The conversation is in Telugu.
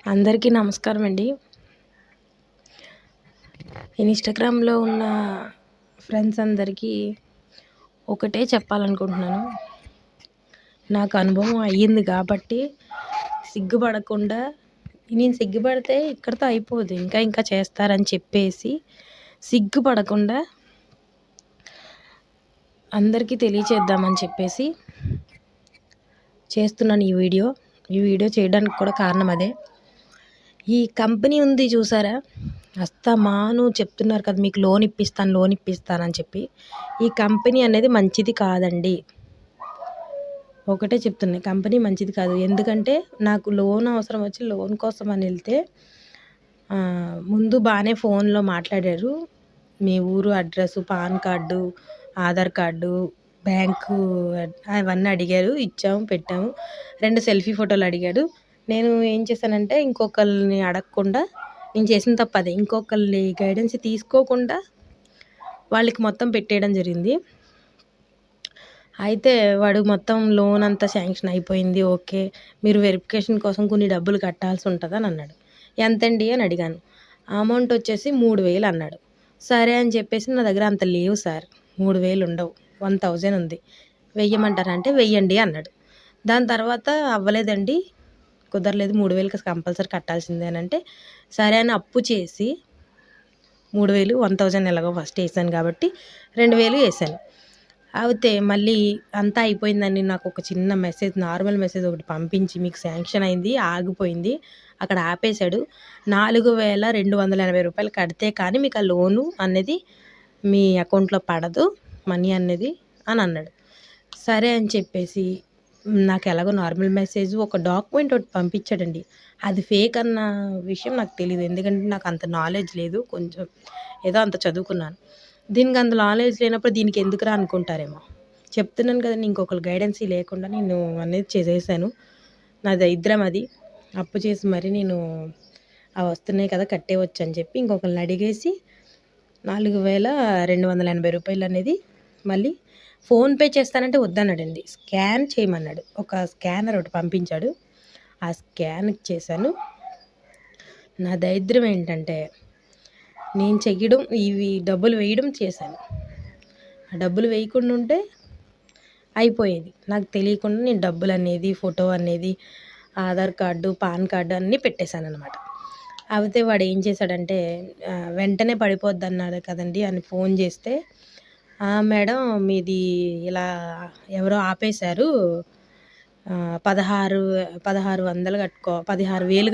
అందరికీ నమస్కారం అండి. ఇన్‌స్టాగ్రామ్‌లో ఉన్న ఫ్రెండ్స్ అందరికీ ఒకటే చెప్పాలనుకుంటున్నాను. నాకు అనుభవం అయ్యింది కాబట్టి సిగ్గుపడకుండా నేను సిగ్గుపడితే ఇక్కడితో అయిపోదు. ఇంకా చేస్తారని చెప్పేసి సిగ్గుపడకుండా అందరికీ తెలియచేద్దామని చెప్పేసి చేస్తున్నాను ఈ వీడియో. ఈ వీడియో చేయడానికి కూడా కారణం అదే. ఈ కంపెనీ ఉంది చూసారా? అస్తమాను చెప్తున్నారు కదా, మీకు లోన్ ఇప్పిస్తానని చెప్పి. ఈ కంపెనీ అనేది మంచిది కాదండి. ఒకటే చెప్తున్నా, కంపెనీ మంచిది కాదు. ఎందుకంటే నాకు లోన్ అవసరం వచ్చి లోన్ కోసం అని వెళ్తే ముందు బాగానే ఫోన్లో మాట్లాడారు. మీ ఊరు address, pan card, Aadhaar card, bank అవన్నీ అడిగారు. ఇచ్చాము, పెట్టాము. 2 సెల్ఫీ ఫోటోలు అడిగాడు. నేను ఏం చేశానంటే ఇంకొకరిని అడగకుండా, నేను చేసిన తప్పు అదే, ఇంకొకరి గైడెన్స్ తీసుకోకుండా వాళ్ళకి మొత్తం పెట్టేయడం జరిగింది. అయితే వాడు మొత్తం లోన్ అంతా శాంక్షన్ అయిపోయింది, ఓకే, మీరు వెరిఫికేషన్ కోసం కొన్ని డబ్బులు కట్టాల్సి ఉంటుందని అన్నాడు. ఎంతండి అని అడిగాను. అమౌంట్ వచ్చేసి 3000 అన్నాడు. సరే అని చెప్పేసి, నా దగ్గర అంత లేవు సార్, 3000 ఉండవు, 1000 ఉంది, వెయ్యమంటారా అంటే వెయ్యండి అన్నాడు. దాని తర్వాత అవ్వలేదండి, కుదరలేదు, 3000 కంపల్సరీ కట్టాల్సిందే అని అంటే, సరే అని అప్పు చేసి 3000, 1000 ఎలాగో ఫస్ట్ వేసాను కాబట్టి 2000 వేసాను. అయితే మళ్ళీ అంతా అయిపోయిందని నాకు ఒక చిన్న మెసేజ్, నార్మల్ మెసేజ్ ఒకటి పంపించి, మీకు శాంక్షన్ అయింది, ఆగిపోయింది, అక్కడ ఆపేశాడు, 4280 రూపాయలు కడితే కానీ మీకు ఆ లోను అనేది మీ అకౌంట్లో పడదు, మనీ అనేది అని అన్నాడు. సరే అని చెప్పేసి నాకు ఎలాగో నార్మల్ మెసేజ్, ఒక డాక్యుమెంట్ ఒకటి పంపించాడండి. అది ఫేక్ అన్న విషయం నాకు తెలియదు, ఎందుకంటే నాకు అంత నాలెడ్జ్ లేదు, కొంచెం ఏదో అంత చదువుకున్నాను. దీనికి అంత నాలెడ్జ్ లేనప్పుడు దీనికి ఎందుకురా అనుకుంటారేమో. చెప్తున్నాను కదండి, ఇంకొకరు గైడెన్స్ లేకుండా నేను అనేది చేసేసాను. నా దరిద్రం అది. అప్పు చేసి మరి నేను అవి వస్తున్నాయి కదా కట్టేవచ్చు అని చెప్పి ఇంకొకరిని అడిగేసి 4280 రూపాయలు అనేది మళ్ళీ ఫోన్పే చేస్తానంటే వద్దన్నాడండి. స్కాన్ చేయమన్నాడు. ఒక స్కానర్ ఒకటి పంపించాడు. ఆ స్కాన్ చేశాను. నా దరిద్రం ఏంటంటే, నేను చెయ్యడం, ఇవి డబ్బులు వేయడం చేశాను. ఆ డబ్బులు వేయకుండా ఉంటే అయిపోయేది. నాకు తెలియకుండా నేను డబ్బులు అనేది, ఫోటో అనేది, ఆధార్ కార్డు, పాన్ కార్డు అన్నీ పెట్టేశాను అనమాట. అయితే వాడు ఏం చేశాడంటే, వెంటనే పడిపోద్ది అన్నారు కదండి అని ఫోన్ చేస్తే, మేడం మీది ఇలా ఎవరో ఆపేశారు, 1600 కట్టుకో, 16,000